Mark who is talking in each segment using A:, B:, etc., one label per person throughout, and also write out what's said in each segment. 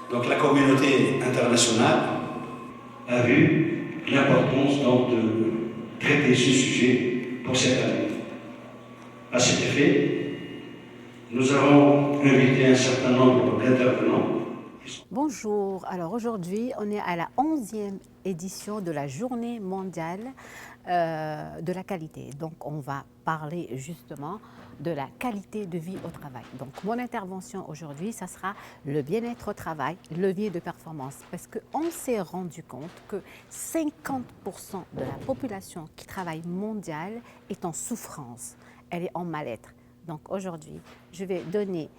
A: Donc la communauté internationale a vu l'importance donc de traiter ce sujet pour cette année. À cet effet, nous avons invité un certain nombre d'intervenants.
B: Bonjour, alors aujourd'hui on est à la 11e édition de la journée mondiale de la qualité. Donc on va parler justement de la qualité de vie au travail. Donc mon intervention aujourd'hui, ça sera le bien-être au travail, levier de performance. Parce qu'on s'est rendu compte que 50% de la population qui travaille mondiale est en souffrance, elle est en mal-être. Donc aujourd'hui, je vais donner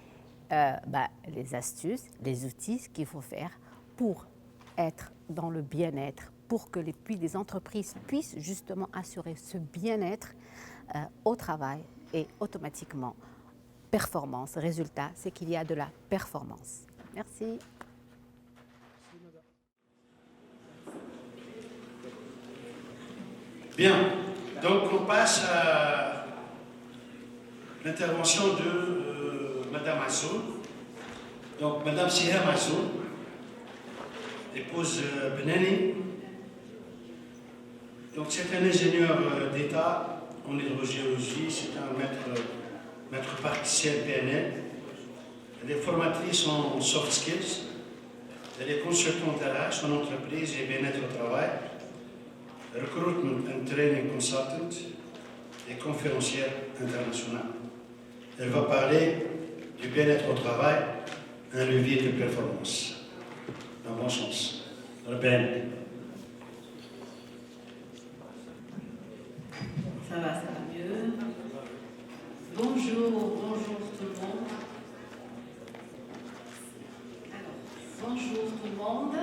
B: les astuces, les outils, ce qu'il faut faire pour être dans le bien-être, pour que les entreprises puissent justement assurer ce bien-être au travail et automatiquement performance. Résultat, c'est qu'il y a de la performance. Merci.
A: Bien, donc on passe à l'intervention de Madame Assoul. Donc Madame Siham Assoul, épouse Benani. Donc c'est un ingénieur d'État en hydrogéologie, c'est un maître praticien PNL. Elle est formatrice en soft skills. Elle est consultante RH en entreprise et bien-être au travail, recruitment and training consultant et conférencière internationale. Elle va parler du bien-être au travail, un levier de performance. Dans bon sens. Ben.
C: Ça va mieux. Bonjour tout le monde. Alors, bonjour tout le monde.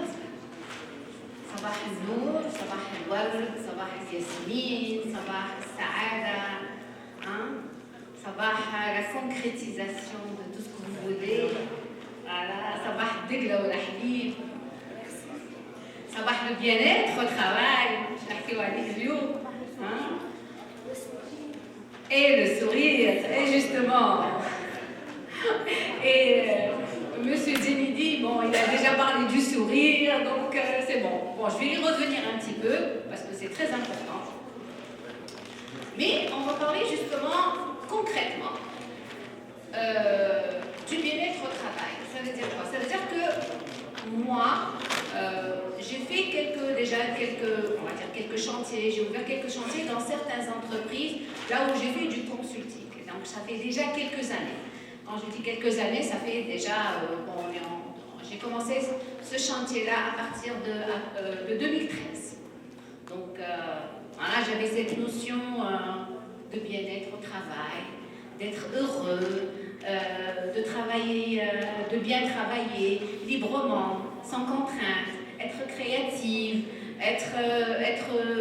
C: صباح النور، صباح الورد، صباح الياسمين، صباح السعادة. صباح la concrétisation de tout ce que vous voulez. Voilà, صباح الدقلة والحليب. صباح le bien-être au travail. نحكيو عليه اليوم. Et le sourire, et justement. Et Monsieur Zinidi, bon, il a déjà parlé du sourire, donc c'est bon. Bon, je vais y revenir un petit peu, parce que c'est très important. Mais on va parler justement, concrètement, du bien-être au travail. Ça veut dire quoi? Ça veut dire que moi, j'ai fait quelques chantiers, j'ai ouvert quelques chantiers dans certaines entreprises, là où j'ai fait du consulting. Donc ça fait déjà quelques années. Quand je dis quelques années, ça fait déjà, j'ai commencé ce chantier-là à partir de 2013. Donc voilà, j'avais cette notion de bien-être au travail, d'être heureux, de travailler, de bien travailler librement, sans contrainte, être créative,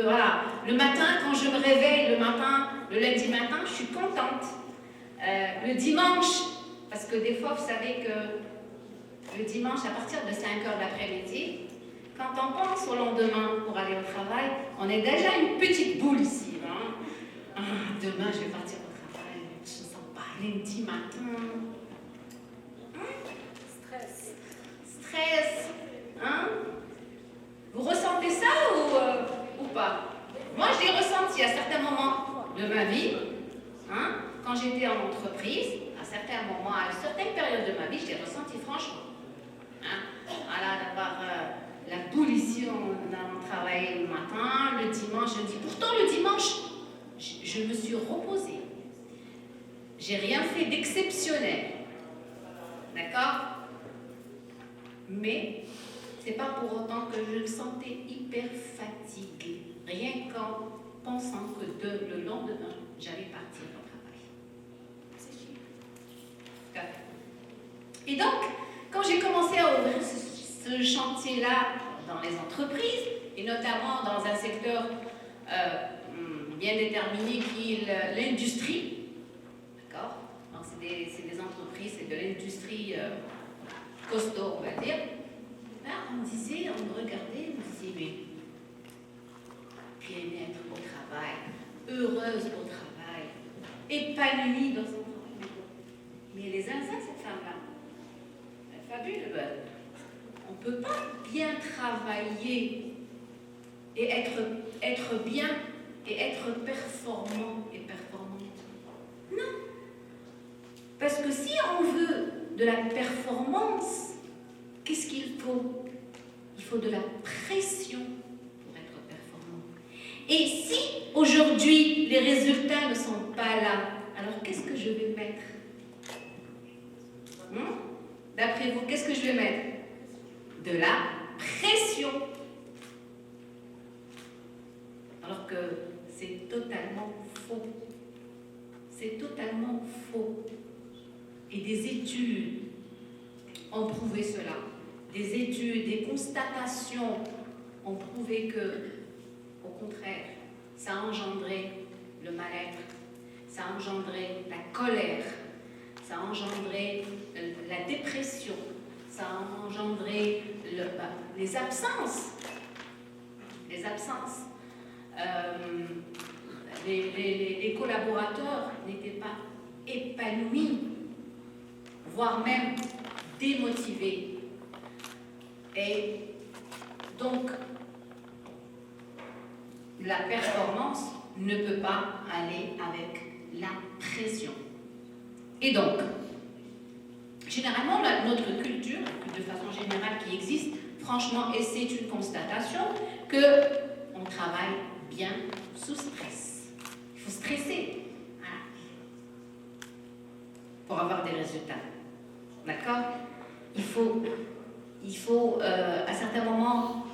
C: voilà. Le matin, quand je me réveille, le lundi matin, je suis contente. Le dimanche, parce que des fois, vous savez que le dimanche, à partir de 5h de l'après-midi, quand on pense au lendemain pour aller au travail, on est déjà une petite boule ici. Demain, je vais partir au travail, je ne sens pas lundi matin. Stress. Vous ressentez ça ou pas? Moi, je l'ai ressenti à certains moments de ma vie. Quand j'étais en entreprise, à certains moments, à une certaine période de ma vie, je l'ai ressenti franchement. Voilà, d'avoir la pollution dans mon travail le matin, le dimanche, je dis, pourtant le dimanche, je me suis reposée. J'ai rien fait d'exceptionnel. D'accord? Mais c'est pas pour autant que je me sentais hyper fatiguée, rien qu'en pensant que le lendemain, j'allais partir au travail. C'est chiant. Et donc, quand j'ai commencé à ouvrir ce chantier-là dans les entreprises, et notamment dans un secteur bien déterminé qui est l'industrie, d'accord? Donc c'est des entreprises, c'est de l'industrie costaud, on va dire. Là, on me regardait, on me disait, mais bien-être au travail, heureuse au travail, épanouie dans son travail. Mais les zinzins, cette femme-là, elle fabule, on ne peut pas bien travailler et être bien et être performant et performante. Non. Parce que si on veut de la performance, qu'est-ce qu'il faut? Il faut de la pression pour être performant. Et si aujourd'hui les résultats ne sont pas là, alors qu'est-ce que je vais mettre? D'après vous, qu'est-ce que je vais mettre? De la pression. Alors que c'est totalement faux. C'est totalement faux. Et des études ont prouvé cela. Des études, des constatations ont prouvé que, au contraire, ça a engendré le mal-être, ça a engendré la colère, ça a engendré la dépression, ça a engendré les absences. Les absences. Les collaborateurs n'étaient pas épanouis, voire même démotivés. Et donc, la performance ne peut pas aller avec la pression. Et donc, généralement, notre culture, de façon générale qui existe, franchement, et c'est une constatation, qu'on travaille bien sous stress. Il faut stresser, hein, pour avoir des résultats. D'accord? Il faut à certains moments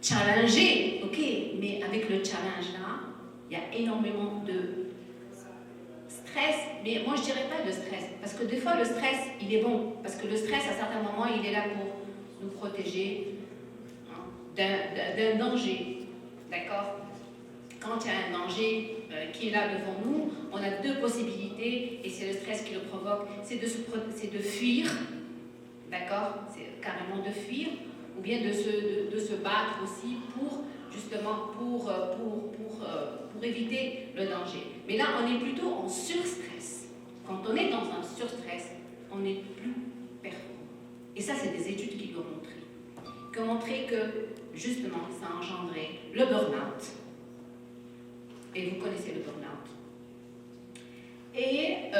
C: challenger, ok, mais avec le challenge là, il y a énormément de stress, mais moi je dirais pas de stress, parce que des fois le stress il est bon, parce que le stress à certains moments il est là pour nous protéger, hein, d'un danger, d'accord? Quand il y a un danger qui est là devant nous, on a deux possibilités, et c'est le stress qui le provoque, c'est de fuir, d'accord? C'est carrément de fuir, ou bien de se battre aussi pour, justement, pour éviter le danger. Mais là, on est plutôt en surstress. Quand on est dans un surstress, on n'est plus performant. Et ça, c'est des études qui l'ont montré. Qui ont montré que, justement, ça a engendré le burn-out. Et vous connaissez le burn-out. Et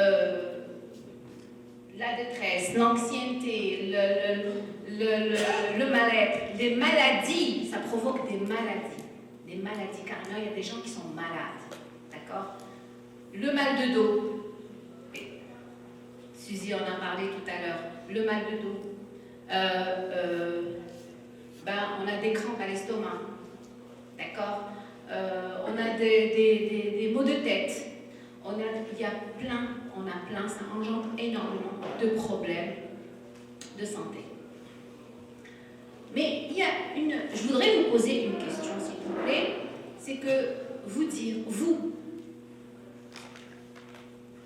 C: la détresse, l'anxiété, le mal-être, les maladies, ça provoque des maladies. Des maladies, car là, il y a des gens qui sont malades. D'accord? Le mal de dos. Suzy en a parlé tout à l'heure. Le mal de dos. On a des crampes à l'estomac. D'accord? On a des maux de tête. On a plein, ça engendre énormément de problèmes de santé. Mais je voudrais vous poser une question, s'il vous plaît, c'est que vous dire,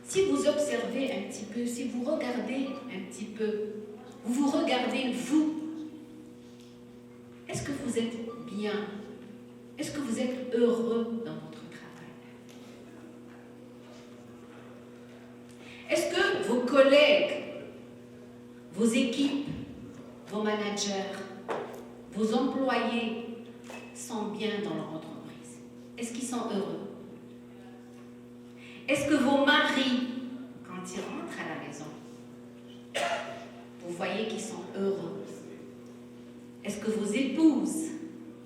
C: si vous observez un petit peu, si vous regardez un petit peu, vous regardez vous, est-ce que vous êtes bien? Est-ce que vous êtes heureux dans votre travail? Est-ce que vos collègues, vos équipes, vos managers, vos employés sont bien dans leur entreprise? Est-ce qu'ils sont heureux? Est-ce que vos maris, quand ils rentrent à la maison, vous voyez qu'ils sont heureux? Est-ce que vos épouses,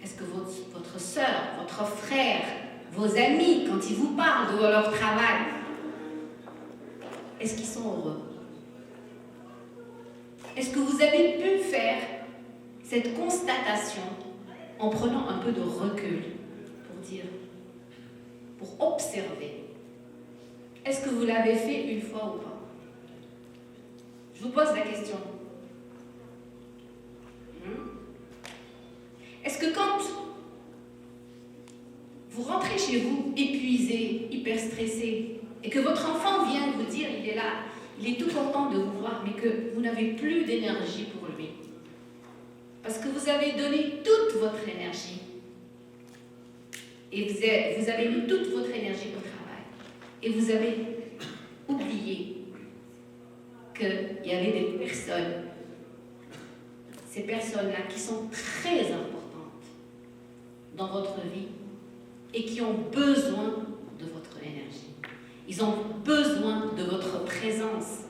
C: est-ce que votre sœur, votre frère, vos amis, quand ils vous parlent de leur travail, est-ce qu'ils sont heureux? Est-ce que vous avez pu faire cette constatation en prenant un peu de recul pour observer? Est-ce que vous l'avez fait une fois ou pas? Je vous pose la question. Est-ce que quand vous rentrez chez vous épuisé, hyper stressé, et que votre enfant vient vous dire, il est là, il est tout content de vous voir, mais que vous n'avez plus d'énergie pour lui, parce que vous avez donné toute votre énergie, et vous avez mis toute votre énergie au travail, et vous avez oublié qu'il y avait des personnes ces personnes-là qui sont très importantes dans votre vie et qui ont besoin de votre énergie. Ils ont besoin de votre présence.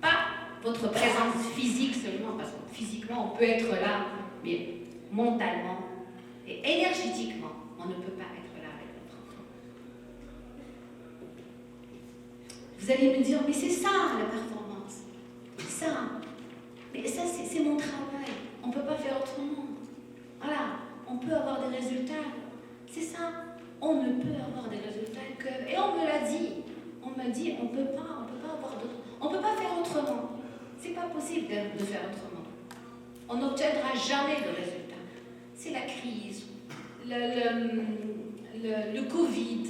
C: Pas votre présence physique seulement, parce que physiquement on peut être là, mais mentalement et énergétiquement, on ne peut pas être là avec notre enfant. Vous allez me dire, mais c'est ça la performance. C'est ça. Mais ça, c'est mon travail. On ne peut pas faire autrement. Voilà. On peut avoir des résultats. C'est ça. On ne peut avoir des résultats que... Et on me l'a dit. On m'a dit, on ne peut pas avoir d'autres. On ne peut pas faire autrement. C'est pas possible de faire autrement. On n'obtiendra jamais de résultats. C'est la crise, le Covid,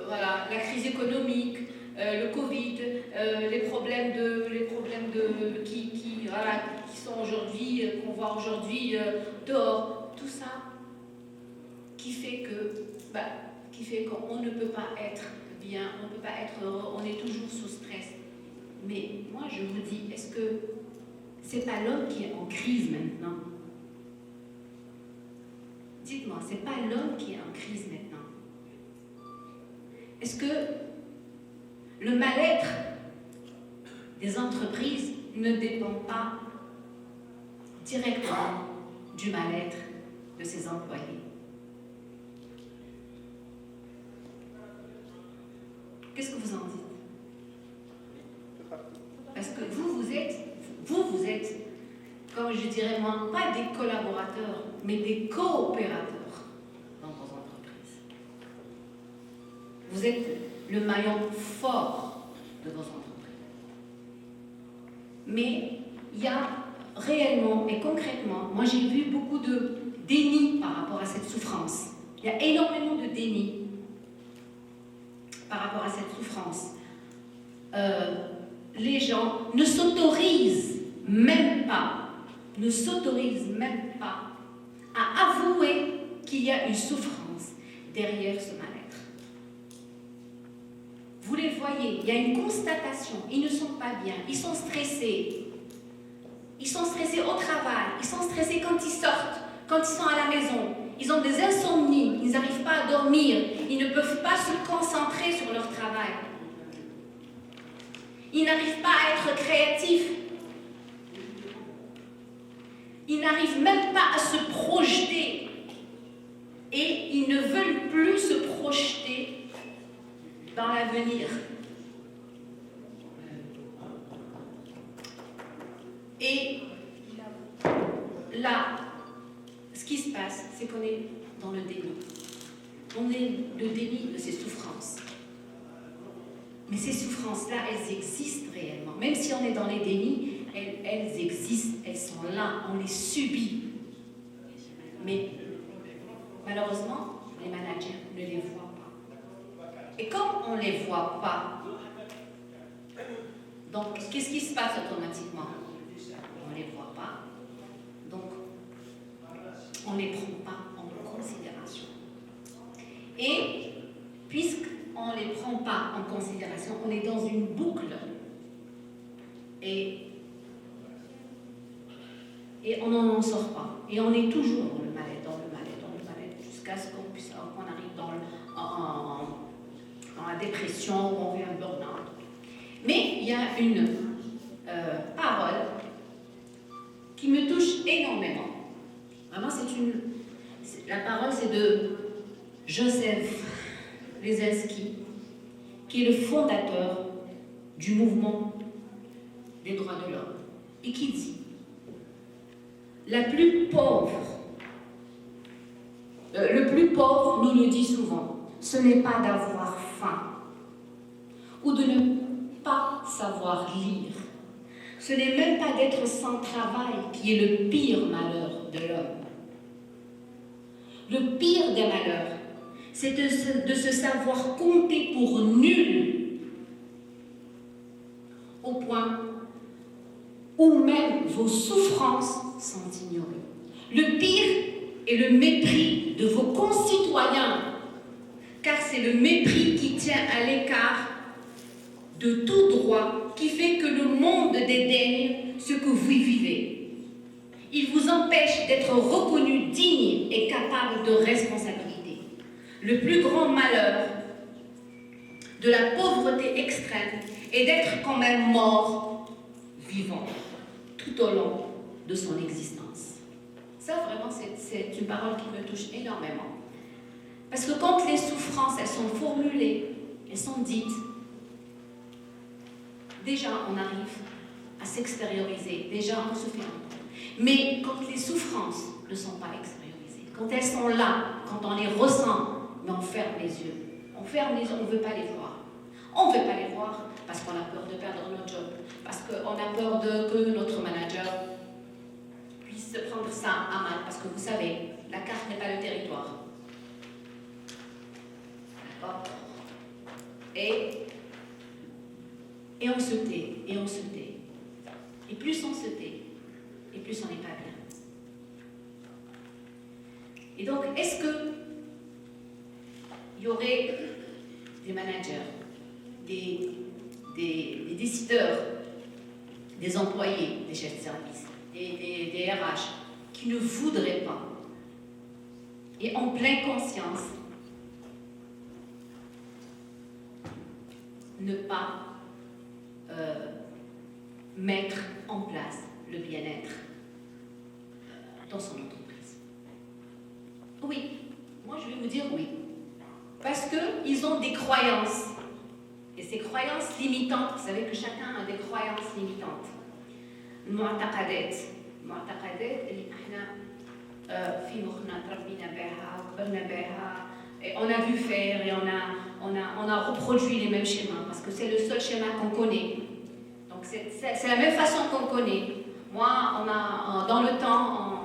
C: voilà, la crise économique, le Covid, les problèmes qui sont aujourd'hui, qu'on voit aujourd'hui dehors, tout ça qui fait qu'on ne peut pas être bien, on ne peut pas être heureux, on est toujours sous stress. Mais moi je vous dis, est-ce que c'est pas l'homme qui est en crise maintenant? Dites-moi, c'est pas l'homme qui est en crise maintenant? Est-ce que le mal-être des entreprises ne dépend pas directement du mal-être de ses employés? Qu'est-ce que vous en dites? Parce que vous êtes, comme je dirais moi, pas des collaborateurs, mais des coopérateurs dans vos entreprises. Vous êtes le maillon fort de vos entreprises. Mais il y a réellement et concrètement, moi j'ai vu beaucoup de déni par rapport à cette souffrance. Il y a énormément de déni par rapport à cette souffrance. Les gens ne s'autorisent même pas à avouer qu'il y a une souffrance derrière ce mal-être. Vous les voyez, il y a une constatation, ils ne sont pas bien, ils sont stressés. Ils sont stressés au travail, ils sont stressés quand ils sortent, quand ils sont à la maison. Ils ont des insomnies, ils n'arrivent pas à dormir, ils ne peuvent pas se concentrer sur leur travail. Ils n'arrivent pas à être créatifs. Ils n'arrivent même pas à se projeter. Et ils ne veulent plus se projeter dans l'avenir. Et là, ce qui se passe, c'est qu'on est dans le déni. On est le déni de ces souffrances. Mais ces souffrances-là, elles existent réellement. Même si on est dans les dénis, elles existent, elles sont là, on les subit. Mais malheureusement, les managers ne les voient pas. Et comme on ne les voit pas, donc qu'est-ce qui se passe automatiquement? On ne les voit pas, donc on ne les prend pas en considération. Et puisqu'on ne les prend pas en considération, on est dans une boucle. Et on n'en sort pas. Et on est toujours dans le mal-être, jusqu'à ce qu'on arrive dans la dépression, ou on fait un burn-out. Mais il y a une parole qui me touche énormément. Vraiment, la parole, c'est de Joseph Leselski, qui est le fondateur du mouvement des droits de l'homme, et qui dit: le plus pauvre nous le dit souvent, ce n'est pas d'avoir faim ou de ne pas savoir lire. Ce n'est même pas d'être sans travail qui est le pire malheur de l'homme. Le pire des malheurs, c'est de se savoir compter pour nul, au point où même vos souffrances sont ignorées. Le pire est le mépris de vos concitoyens, car c'est le mépris qui tient à l'écart de tout droit qui fait que le monde dédaigne ce que vous vivez. Il vous empêche d'être reconnu digne et capable de responsabilité. Le plus grand malheur de la pauvreté extrême est d'être quand même mort vivant tout au long de son existence. Ça, vraiment, c'est une parole qui me touche énormément. Parce que quand les souffrances, elles sont formulées, elles sont dites, déjà, on arrive à s'extérioriser, déjà, on se fait entendre. Mais quand les souffrances ne sont pas extériorisées, quand elles sont là, quand on les ressent, mais on ferme les yeux. On ferme les yeux, on ne veut pas les voir. On ne veut pas les voir parce qu'on a peur de perdre notre job, parce qu'on a peur que notre manager puisse prendre ça à mal, parce que vous savez, la carte n'est pas le territoire. D'accord ? Et on se tait, et on se tait. Et plus on se tait, et plus on n'est pas bien. Et donc, est-ce qu'il y aurait des managers, des décideurs, des employés, des chefs de service, des RH, qui ne voudraient pas, et en pleine conscience, ne pas mettre en place le bien-être dans son entreprise? Oui, moi je vais vous dire oui. Parce qu'ils ont des croyances. Et ces croyances limitantes, vous savez que chacun a des croyances limitantes. المعتقدات اللي احنا في مخنا تربينا بها وكبرنا بها. Et on a vu faire et on a reproduit les mêmes schémas parce que c'est le seul schéma qu'on connaît. Donc c'est la même façon qu'on connaît. Moi, dans le temps,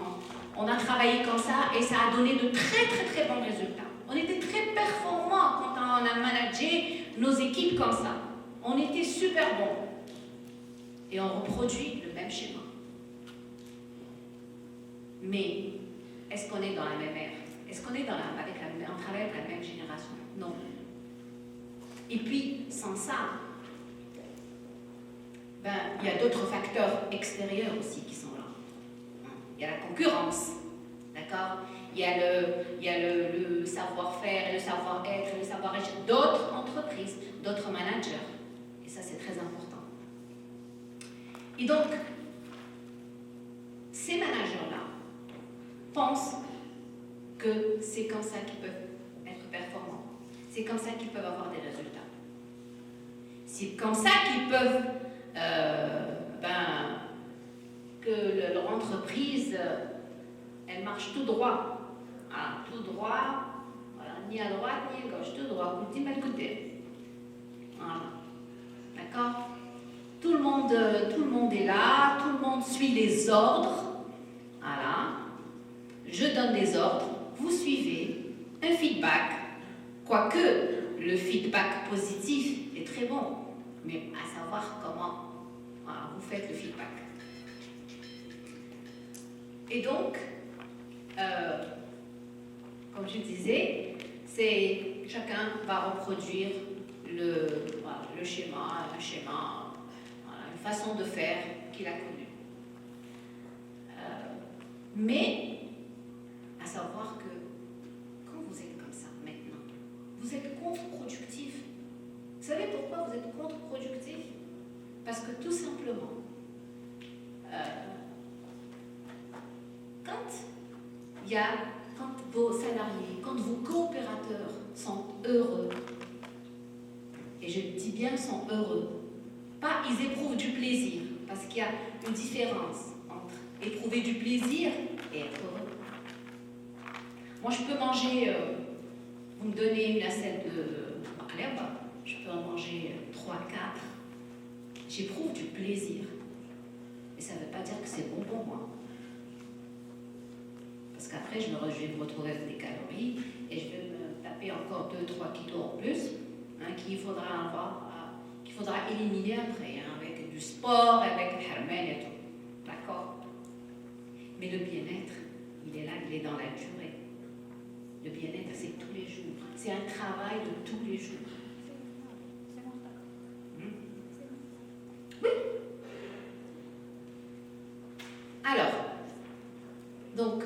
C: on a travaillé comme ça et ça a donné de très très très bons résultats. On était très performants quand on a managé nos équipes comme ça. On était super bons. Et on reproduit le même schéma. Mais est-ce qu'on est dans la même ère? Est-ce qu'on est on travaille avec la même génération? Non. Et puis, sans ça, il y a d'autres facteurs extérieurs aussi qui sont là. Il y a la concurrence, d'accord? Il y a le savoir-faire, le savoir-être, le savoir-être d'autres entreprises, d'autres managers. Et ça, c'est très important. Et donc, ces managers-là pensent que c'est comme ça qu'ils peuvent être performants. C'est comme ça qu'ils peuvent avoir des résultats. C'est comme ça qu'ils peuvent que leur entreprise, elle marche tout droit. Voilà, tout droit, voilà, ni à droite ni à gauche, tout droit, côté mal côté. Voilà. D'accord? Tout le monde est là, tout le monde suit les ordres. Voilà. Je donne des ordres, vous suivez, un feedback. Quoique le feedback positif est très bon, mais à savoir comment vous faites le feedback. Et donc, comme je disais, chacun va reproduire le schéma, une façon de faire qu'il a connue. Mais, à savoir que quand vous êtes comme ça maintenant, vous êtes contre-productif. Vous savez pourquoi vous êtes contre-productif? Parce que tout simplement, quand vos salariés, quand vos coopérateurs sont heureux, et je dis bien sont heureux, pas ils éprouvent du plaisir, parce qu'il y a une différence entre éprouver du plaisir et être heureux. Moi, je peux manger, vous me donnez une assiette de baklava, je peux en manger 3, 4. J'éprouve du plaisir. Mais ça ne veut pas dire que c'est bon pour moi. Parce qu'après, je vais me retrouver avec des calories et je vais me taper encore 2-3 kilos en plus qu'il faudra éliminer après, avec du sport, avec le harmen et tout. D'accord? Mais le bien-être, il est là, il est dans la durée. Le bien-être, c'est tous les jours. C'est un travail de tous les jours. Alors, donc,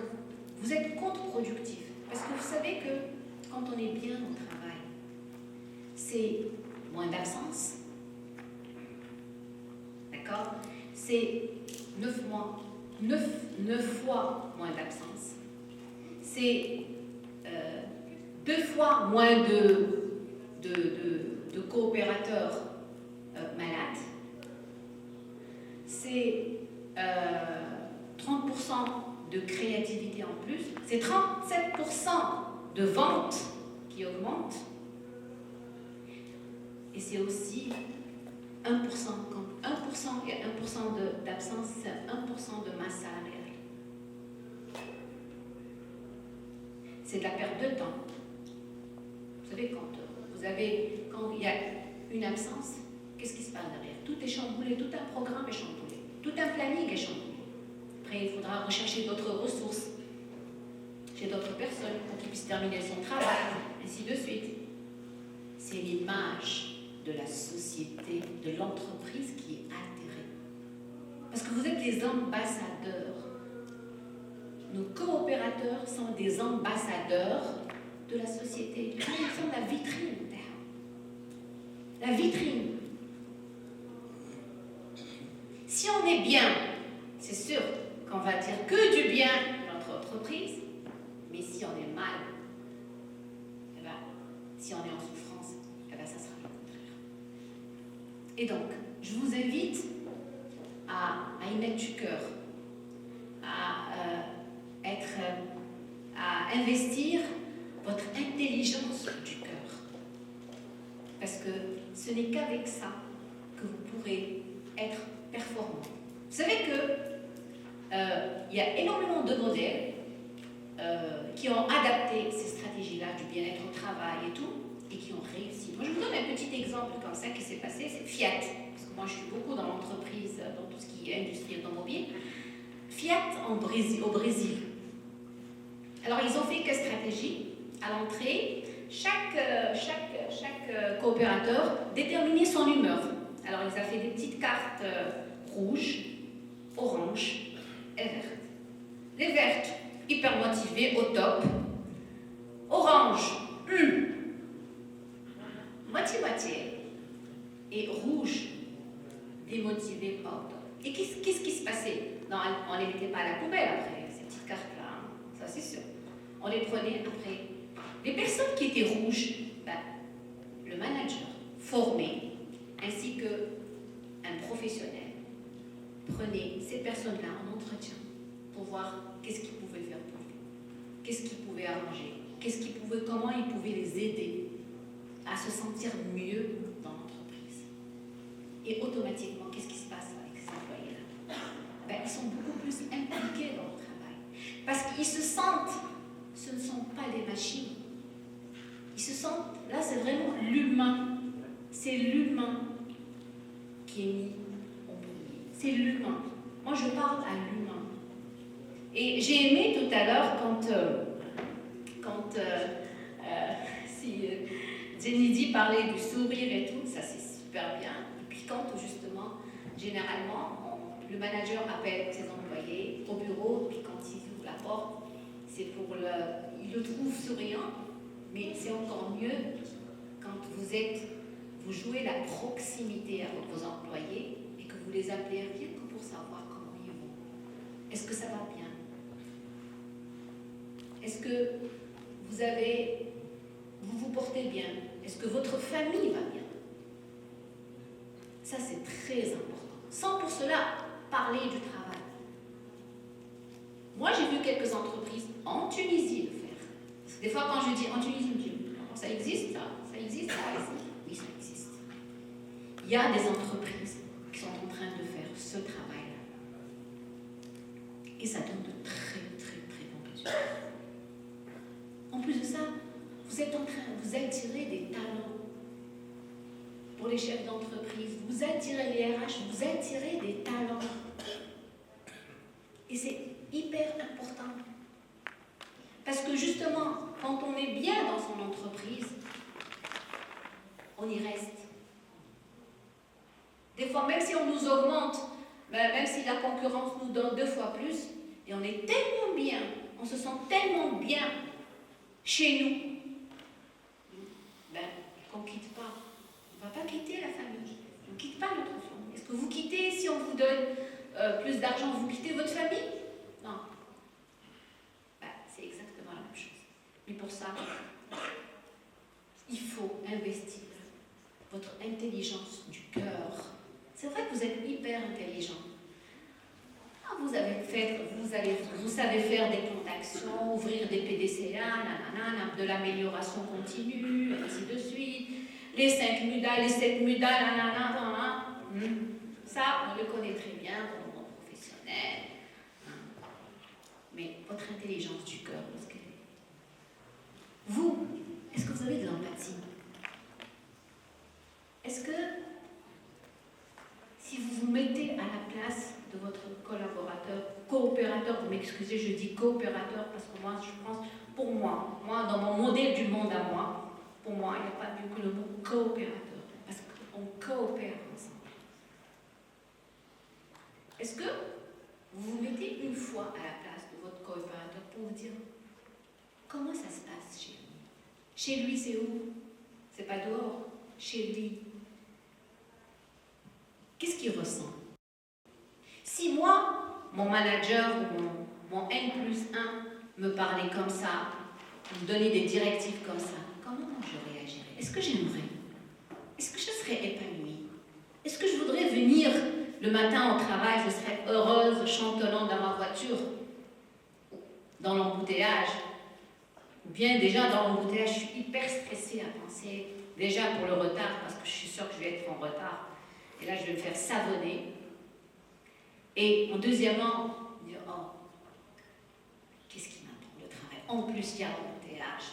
C: vous êtes contre-productif. Parce que vous savez que quand on est bien au travail, c'est moins d'absence. D'accord? C'est 9 fois moins d'absence. C'est 2 fois moins de coopérateurs malades. C'est 30% de créativité en plus. C'est 37% de ventes qui augmentent. Et c'est aussi 1%. Quand 1% et 1% d'absence, c'est 1% de masse salariale. C'est de la perte de temps. Vous savez, quand il y a une absence, qu'est-ce qui se passe derrière? Tout est chamboulé, tout un programme est chamboulé, tout un planning est chamboulé. Après, il faudra rechercher d'autres ressources chez d'autres personnes pour qu'ils puissent terminer son travail, ainsi de suite. C'est l'image de la société, de l'entreprise qui est altérée. Parce que vous êtes des ambassadeurs. Nos coopérateurs sont des ambassadeurs de la société. Ils sont la vitrine. La vitrine. Si on est bien, c'est sûr qu'on va dire que du bien de notre entreprise, mais si on est mal, eh ben, si on est en souffrance, eh ben, ça sera le contraire. Et donc, je vous invite à y mettre du cœur, à investir votre intelligence du cœur. Parce que ce n'est qu'avec ça que vous pourrez être performant. Vous savez que il y a énormément de modèles qui ont adapté ces stratégies-là du bien-être au travail et tout, et qui ont réussi. Moi, je vous donne un petit exemple comme ça qui s'est passé, c'est Fiat. Parce que moi, je suis beaucoup dans l'entreprise, dans tout ce qui est industrie automobile. Fiat au Brésil. Alors, ils ont fait quelle stratégie? À l'entrée, chaque coopérateur déterminait son humeur. Alors, ils ont fait des petites cartes rouges, oranges et vertes. Les vertes, hyper motivées, au top. Orange, moitié-moitié. Et rouge, démotivé, pas au top. Et qu'est-ce qui se passait? Non, on ne les mettait pas à la poubelle après, ces petites cartes-là, hein. Ça c'est sûr. On les prenait après. Les personnes qui étaient rouges, le manager formé, ainsi qu'un professionnel, prenait ces personnes-là en entretien pour voir qu'est-ce qu'ils pouvaient faire pour lui, qu'est-ce qu'ils pouvaient arranger, comment ils pouvaient les aider à se sentir mieux dans l'entreprise. Et automatiquement, qu'est-ce qui se passe avec ces employés-là? Ils sont beaucoup plus impliqués dans le travail. Parce qu'ils se sentent, ce ne sont pas des machines. Ils se sentent, là c'est vraiment l'humain. C'est l'humain qui est mis en premier. C'est l'humain. Moi je parle à l'humain. Et j'ai aimé tout à l'heure quand Jenny dit parlait du sourire et tout, ça c'est super bien. Et puis quand justement, généralement, le manager appelle ses employés au bureau, puis quand ils ouvrent la porte, c'est il le trouve souriant, mais c'est encore mieux quand vous jouez la proximité avec vos employés et que vous les appelez rien que pour savoir comment ils vont. Est-ce que ça va bien? Est-ce que vous vous portez bien? Est-ce que votre famille va bien? Ça, c'est très important. Sans pour cela parler du travail. Moi, j'ai vu quelques entreprises en Tunisie le faire. Parce que des fois, quand je dis en Tunisie, je me dis, ça existe, ça? Ça existe, ça? Oui, ça existe. Il y a des entreprises qui sont en train de faire ce travail-là. Et ça donne de très, très, très bons résultats. En plus de ça, vous êtes en train, vous attirez des talents pour les chefs d'entreprise, vous attirez les RH, vous attirez des talents. Et c'est hyper important. Parce que justement, quand on est bien dans son entreprise, on y reste. Des fois, même si on nous augmente même si la concurrence nous donne 2 fois plus, et on est tellement bien, on se sent tellement bien chez nous, qu'on ne quitte pas. On ne va pas quitter la famille. On ne quitte pas notre famille. Est-ce que vous quittez, si on vous donne plus d'argent, vous quittez votre famille? Non. C'est exactement la même chose. Mais pour ça, il faut investir votre intelligence du cœur. C'est vrai que vous êtes hyper intelligent. Vous savez faire des plans d'action, ouvrir des PDCA, de l'amélioration continue, ainsi de suite. Les 5 mudas, les 7 mudas, Ça, on le connaît très bien dans le monde professionnel. Mais votre intelligence du cœur, où est-ce qu'elle est? Vous, est-ce que vous avez de l'empathie? Est-ce que, si vous vous mettez à la place de votre collaborateur, coopérateur, vous m'excusez, je dis coopérateur parce que moi, je pense, pour moi, dans mon modèle du monde à moi, pour moi, il n'y a pas mieux que le mot coopérateur, parce qu'on coopère ensemble. Est-ce que vous vous mettez une fois à la place de votre coopérateur pour vous dire comment ça se passe chez lui? Chez lui, c'est où? C'est pas dehors, chez lui. Qu'est-ce qu'il ressent? Si moi, mon manager ou mon N+1 me parlait comme ça, me donnait des directives comme ça, comment je réagirais? Est-ce que j'aimerais? Est-ce que je serais épanouie? Est-ce que je voudrais venir le matin au travail, je serais heureuse, chantonnant dans ma voiture, dans l'embouteillage? Ou bien déjà dans l'embouteillage, je suis hyper stressée à penser, déjà pour le retard, parce que je suis sûre que je vais être en retard. Et là, je vais me faire savonner. Et deuxièmement, dire, oh, qu'est-ce qui m'attend le travail? En plus, il y a l'embouteillage,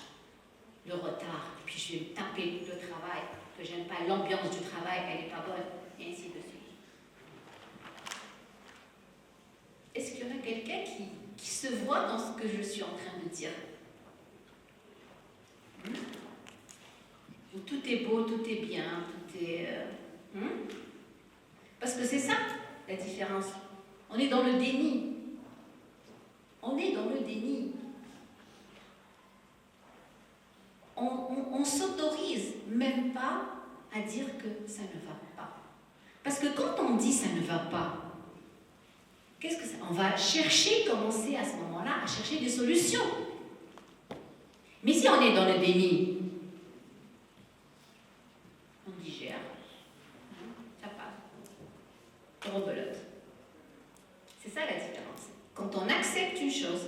C: le retard, et puis je vais me taper le travail, que j'aime pas, l'ambiance du travail, elle n'est pas bonne, et ainsi de suite. Est-ce qu'il y en a quelqu'un qui se voit dans ce que je suis en train de dire? Où tout est beau, tout est bien, tout est... Parce que c'est ça, la différence. On est dans le déni. On est dans le déni. On s'autorise même pas à dire que ça ne va pas. Parce que quand on dit ça ne va pas, qu'est-ce que ça? On va commencer à ce moment-là à chercher des solutions. Mais si on est dans le déni, on digère, ça passe, on rebelote. C'est ça la différence. Quand on accepte une chose,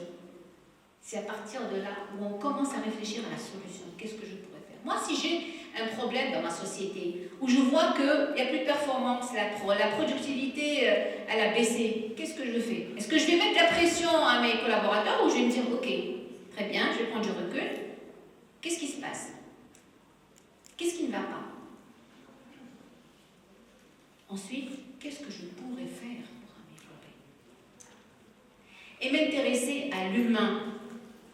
C: c'est à partir de là où on commence à réfléchir à la solution. Qu'est-ce que je pourrais faire? Moi, si j'ai un problème dans ma société, où je vois qu'il n'y a plus de performance, la productivité, elle a baissé, qu'est-ce que je fais? Est-ce que je vais mettre la pression à mes collaborateurs ou je vais me dire, ok, très bien, je vais prendre du recul. Qu'est-ce qui se passe? Qu'est-ce qui ne va pas? Ensuite, qu'est-ce que je pourrais faire pour améliorer? Et m'intéresser à l'humain,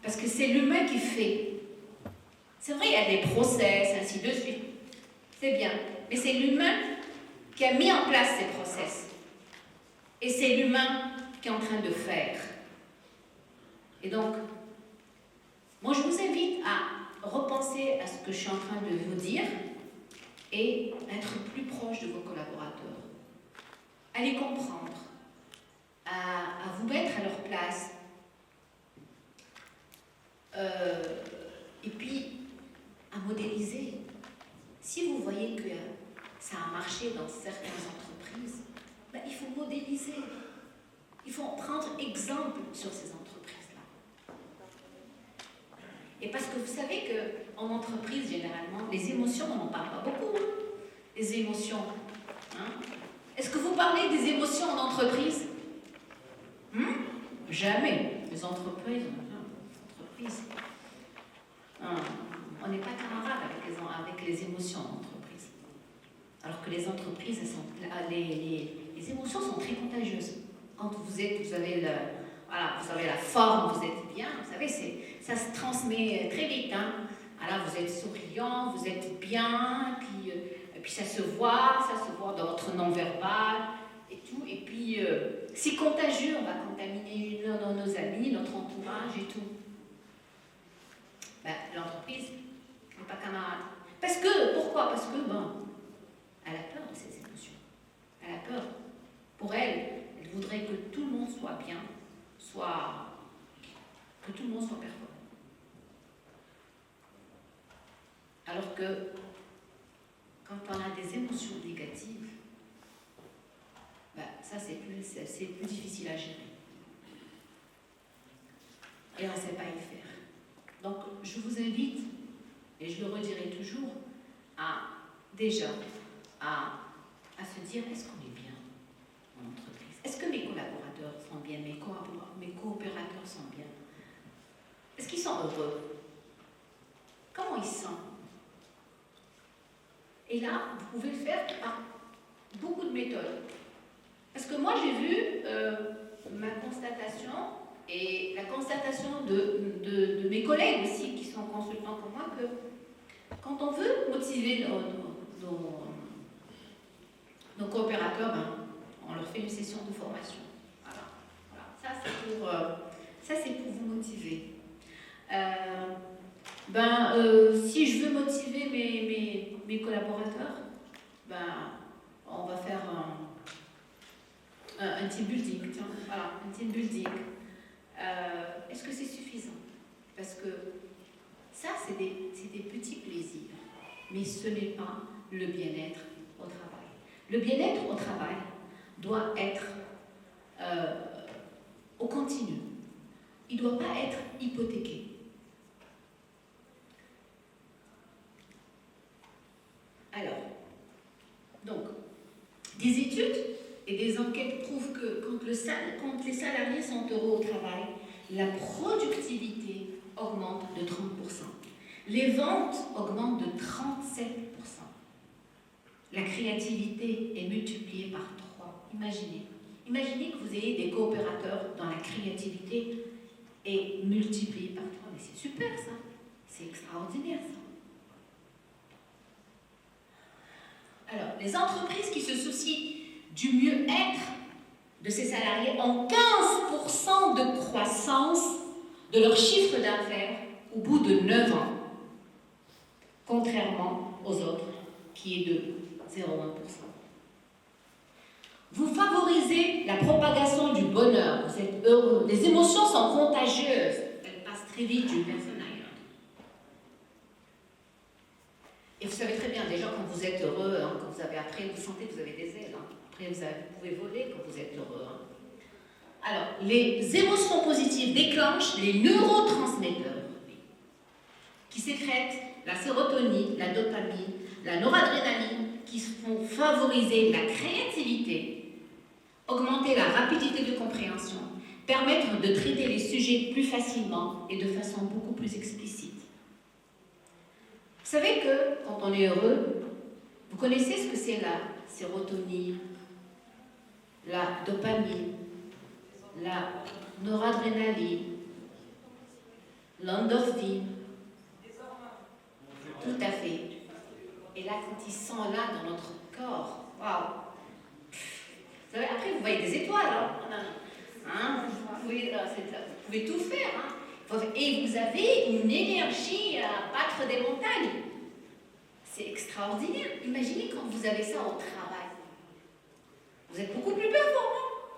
C: parce que c'est l'humain qui fait. C'est vrai, il y a des process, ainsi de suite. C'est bien. Mais c'est l'humain qui a mis en place ces process. Et c'est l'humain qui est en train de faire. Et donc, moi, je vous invite à repenser à ce que je suis en train de vous dire et être plus proche de vos collaborateurs. À les comprendre, à vous mettre à leur place. Et puis, à modéliser. Si vous voyez que ça a marché dans certaines entreprises, il faut modéliser. Il faut prendre exemple sur ces entreprises-là. Et parce que vous savez qu'en entreprise, généralement, les émotions, on n'en parle pas beaucoup. Les émotions. Est-ce que vous parlez des émotions en entreprise? Jamais. Les entreprises, on n'est pas camarades avec les émotions en entreprise. Alors que les entreprises, les émotions sont très contagieuses. Quand vous avez la forme, vous êtes bien, vous savez, ça se transmet très vite. Alors vous êtes souriant, vous êtes bien, et puis ça se voit dans votre non-verbal et tout. Et puis si contagieux, on va contaminer nos amis, notre entourage et tout. Ben, l'entreprise n'est pas camarade. Pourquoi? Parce que, elle a peur de ses émotions. Elle a peur. Pour elle, elle voudrait que tout le monde soit bien, que tout le monde soit performant. Alors que, quand on a des émotions négatives, ça c'est plus difficile à gérer. Et on ne sait pas y faire. Donc, je vous invite, et je le redirai toujours, à se dire, est-ce qu'on est bien en entreprise? Est-ce que mes collaborateurs sont bien, mes coopérateurs sont bien? Est-ce qu'ils sont heureux? Comment ils se sentent? Et là, vous pouvez le faire par beaucoup de méthodes. Parce que moi, j'ai vu ma constatation et la constatation de mes collègues aussi, qui sont consultants comme moi, que quand on veut motiver nos coopérateurs, on leur fait une session de formation. Voilà. Ça, c'est pour vous motiver. Si je veux motiver mes collaborateurs, on va faire un team building. Voilà, un team building. Est-ce que c'est suffisant? Parce que ça, c'est des petits plaisirs, mais ce n'est pas le bien-être au travail. Le bien-être au travail doit être au continu. Il ne doit pas être hypothéqué. Alors, donc, des études et des enquêtes prouvent que quand les salariés sont heureux au travail, la productivité augmente de 30%. Les ventes augmentent de 37%. La créativité est multipliée par 3. Imaginez que vous ayez des coopérateurs dans la créativité et multiplié par 3. Mais c'est super ça. C'est extraordinaire ça. Alors, les entreprises qui se soucient du mieux-être de ses salariés ont 15% de croissance de leur chiffre d'affaires au bout de 9 ans, contrairement aux autres, qui est de 0,1%. Vous favorisez la propagation du bonheur, vous êtes heureux. Les émotions sont contagieuses, elles passent très vite d'une personne à une autre. Et vous savez très bien, déjà, quand vous êtes heureux, quand vous avez après, vous sentez que vous avez des ailes. Après, vous pouvez voler quand vous êtes heureux. Alors, les émotions positives déclenchent les neurotransmetteurs qui sécrètent la sérotonine, la dopamine, la noradrénaline, qui vont favoriser la créativité, augmenter la rapidité de compréhension, permettre de traiter les sujets plus facilement et de façon beaucoup plus explicite. Vous savez que quand on est heureux, vous connaissez ce que c'est la sérotonine, la dopamine, la noradrénaline, l'endorphine. Tout à fait. Et là, quand ils sont là dans notre corps, waouh! Vous savez, après, vous voyez des étoiles, vous pouvez tout faire, Et vous avez une énergie à battre des montagnes. C'est extraordinaire. Imaginez quand vous avez ça au travail. Vous êtes beaucoup plus performant.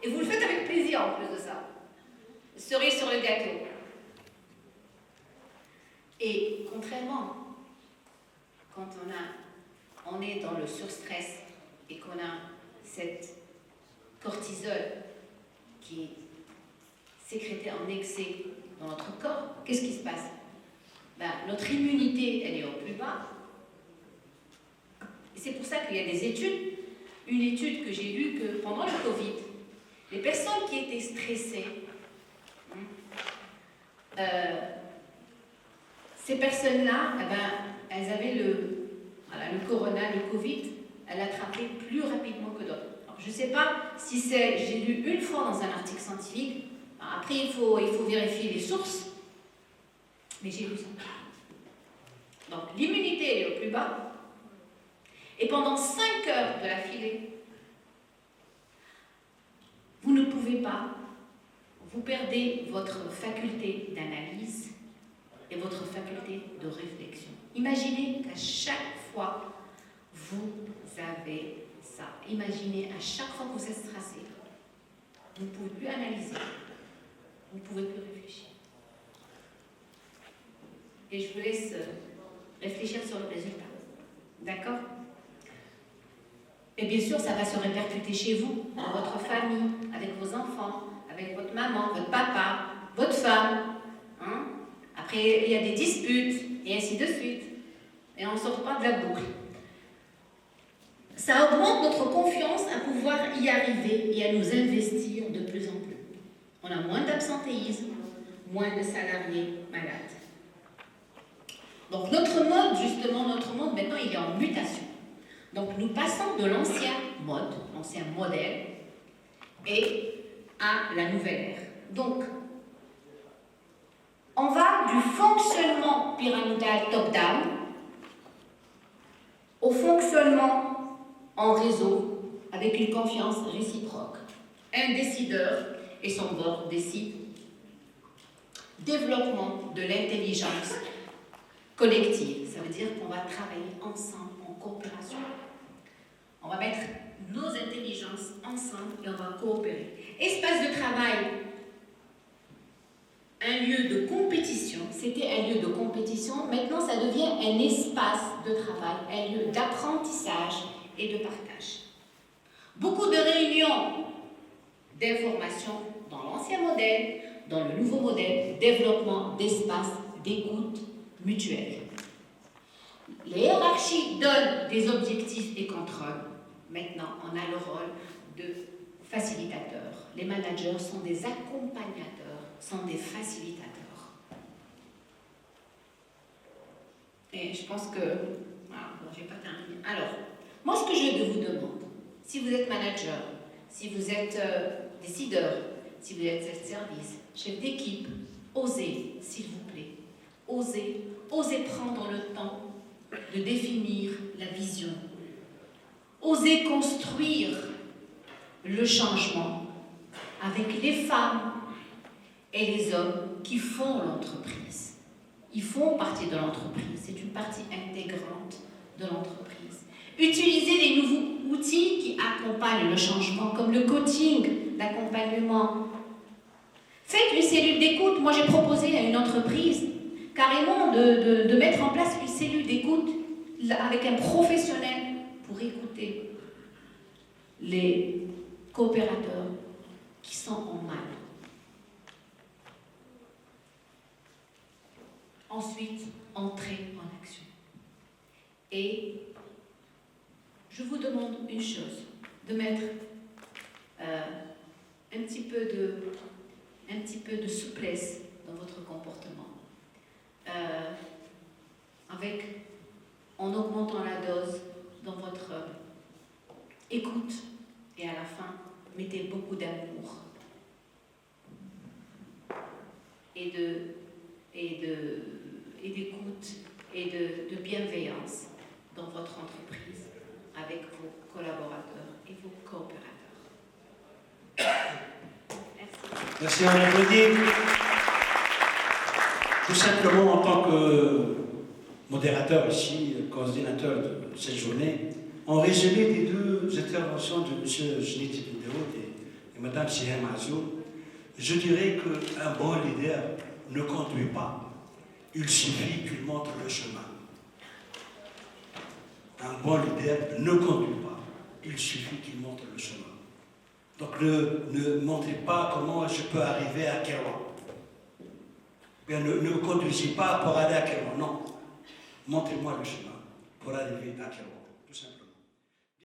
C: Et vous le faites avec plaisir en plus de ça. Cerise sur le gâteau. Et contrairement, quand on est dans le surstress et qu'on a cette cortisol qui est sécrétée en excès dans notre corps, qu'est-ce qui se passe? Notre immunité, elle est au plus bas. Et c'est pour ça qu'il y a des études. Une étude que j'ai lue que pendant le Covid, les personnes qui étaient stressées, ces personnes-là, elles avaient le corona, le Covid, elles l'attrapaient plus rapidement que d'autres. Je ne sais pas si c'est, j'ai lu une fois dans un article scientifique, après il faut vérifier les sources, mais j'ai lu ça. Donc l'immunité elle est au plus bas, et pendant 5 heures de la filée, vous pouvez pas, vous perdez votre faculté d'analyse et votre faculté de réflexion. Imaginez qu'à chaque fois, vous avez ça. Imaginez à chaque fois que vous êtes stressé, vous ne pouvez plus analyser, vous ne pouvez plus réfléchir. Et je vous laisse réfléchir sur le résultat. D'accord? Et bien sûr, ça va se répercuter chez vous, dans votre famille, avec vos enfants, avec votre maman, votre papa, votre femme. Hein? Après, il y a des disputes, et ainsi de suite. Et on ne sort pas de la boucle. Ça augmente notre confiance à pouvoir y arriver et à nous investir de plus en plus. On a moins d'absentéisme, moins de salariés malades. Donc notre monde maintenant, il est en mutation. Donc nous passons de l'ancien mode, l'ancien modèle, et à la nouvelle ère. Donc, on va du fonctionnement pyramidal top-down au fonctionnement en réseau avec une confiance réciproque. Un décideur et son board décident. Développement de l'intelligence collective, ça veut dire qu'on va travailler ensemble en coopération. On va mettre nos intelligences ensemble et on va coopérer. Espace de travail, un lieu de compétition, c'était un lieu de compétition, maintenant ça devient un espace de travail, un lieu d'apprentissage et de partage. Beaucoup de réunions d'information dans l'ancien modèle, dans le nouveau modèle, développement d'espace d'écoute mutuelle. Les hiérarchies donnent des objectifs et contrôles. Maintenant, on a le rôle de facilitateur. Les managers sont des accompagnateurs, sont des facilitateurs. Et je pense que... je n'ai pas terminé. Alors, moi, ce que je vous demande, si vous êtes manager, si vous êtes décideur, si vous êtes service, chef d'équipe, osez, s'il vous plaît, osez prendre le temps de définir la vision. Osez construire le changement avec les femmes et les hommes qui font l'entreprise. Ils font partie de l'entreprise, c'est une partie intégrante de l'entreprise. Utilisez les nouveaux outils qui accompagnent le changement, comme le coaching, l'accompagnement. Faites une cellule d'écoute. Moi, j'ai proposé à une entreprise carrément de mettre en place une cellule d'écoute avec un professionnel pour écouter les coopérateurs qui sont en mal. Ensuite, entrez en action. Et je vous demande une chose, de mettre un petit peu de souplesse dans votre comportement. En augmentant la dose dans votre écoute et à la fin, mettez beaucoup d'amour et d'écoute et de bienveillance dans votre entreprise avec vos collaborateurs et vos coopérateurs. Merci.
A: Merci, on applaudit. Tout simplement, en tant que modérateur ici, coordinateur de cette journée, en résumé des deux interventions de M. Jniti Binderout et Mme Sihem Azou, je dirais qu'un bon leader ne conduit pas, il suffit qu'il montre le chemin. Un bon leader ne conduit pas, il suffit qu'il montre le chemin. Donc ne montrez pas comment je peux arriver à Kérouan. Bien, ne conduisez pas pour aller à Kérouan, non. Montrez-moi le chemin pour arriver à Kérouan.